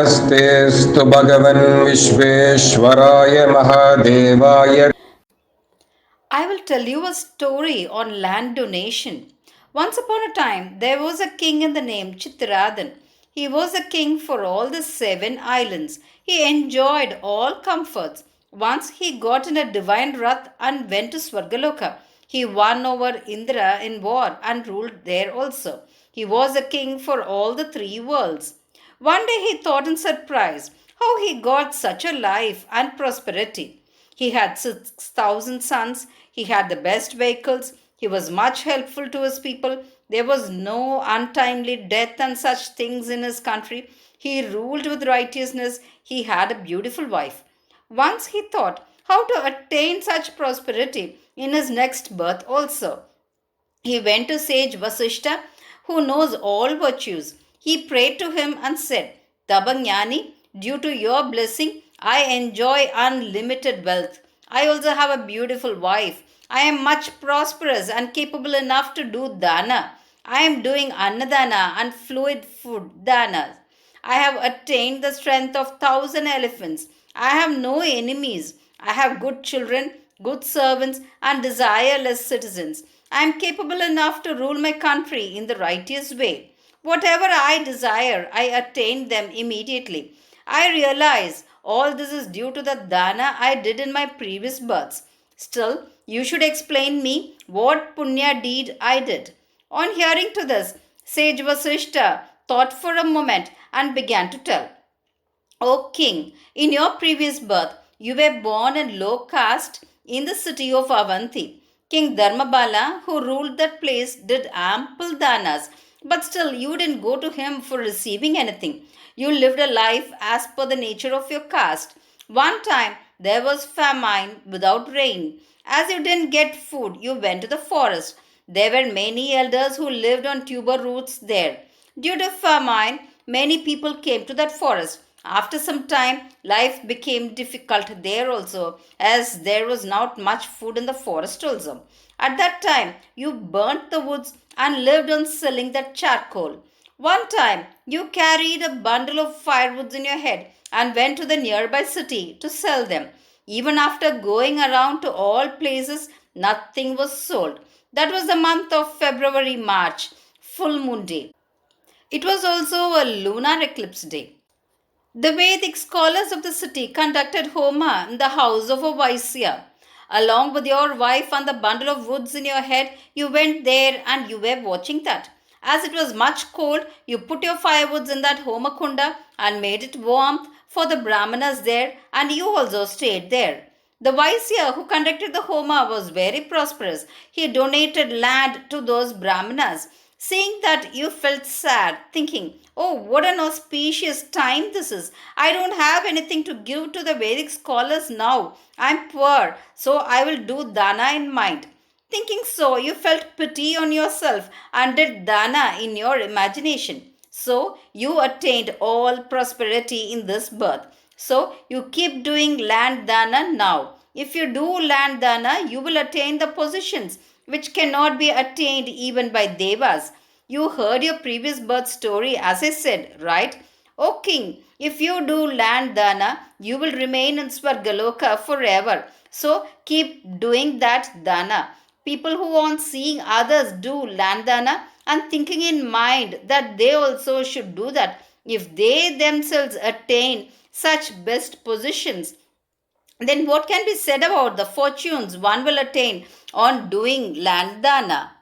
नमस्तेऽस्तु भगवन् विश्वेश्वराय महादेवाय. I will tell you a story on land donation. Once upon a time, there was a king in the name Chitradan. He was a king for all the 7 islands. He enjoyed all comforts. Once he got in a divine wrath and went to Swargaloka. He won over Indra in war and ruled there also. He was a king for all the 3 worlds. One day he thought in surprise how he got such a life and prosperity. He had 6,000 sons, he had the best vehicles, he was much helpful to his people, there was no untimely death and such things in his country. He ruled with righteousness, he had a beautiful wife. Once he thought how to attain such prosperity in his next birth also. He went to sage Vasishta, who knows all virtues. He prayed to him and said, Tabanyani, due to your blessing, I enjoy unlimited wealth. I also have a beautiful wife. I am much prosperous and capable enough to do dana. I am doing annadana and fluid food dana. I have attained the strength of 1,000 elephants. I have no enemies. I have good children, good servants, and desireless citizens. I am capable enough to rule my country in the righteous way. Whatever I desire, I attain them immediately. I realize all this is due to the dana I did in my previous births. Still, you should explain me what punya deed I did. On hearing to this, sage Vasishta thought for a moment and began to tell. O king, in your previous birth, you were born in low caste in the city of Avanti. King Dharmabala, who ruled that place, did ample danas, but still you didn't go to him for receiving anything. You lived a life as per the nature of your caste. One time there was famine without rain. As you didn't get food, you went to the forest. There were many elders who lived on tuber roots there. Due to famine, many people came to that forest. After some time, life became difficult there also, as there was not much food in the forest also. At that time, you burnt the woods and lived on selling that charcoal. One time, you carried a bundle of firewoods in your head and went to the nearby city to sell them. Even after going around to all places, nothing was sold. That was the month of February March, full moon day. It was also a lunar eclipse day. The Vedic scholars of the city conducted Homa in the house of a Vaisya. Along with your wife and the bundle of woods in your head, you went there and you were watching that. As it was much cold, you put your firewoods in that Homa Kunda and made it warm for the Brahmanas there, and you also stayed there. The Vaisya who conducted the Homa was very prosperous. He donated land to those Brahmanas. Seeing that, you felt sad, thinking, oh, what an auspicious time this is. I don't have anything to give to the Vedic scholars now. I'm poor, so I will do dana in mind. Thinking so, you felt pity on yourself and did dana in your imagination. So, you attained all prosperity in this birth. So, you keep doing land dana now. If you do land dana, you will attain the positions which cannot be attained even by devas. You heard your previous birth story, as I said, right? O king, if you do land dana, you will remain in Swargaloka forever. So keep doing that dana. People who want seeing others do land dana and thinking in mind that they also should do that, if they themselves attain such best positions, then what can be said about the fortunes one will attain on doing land dana?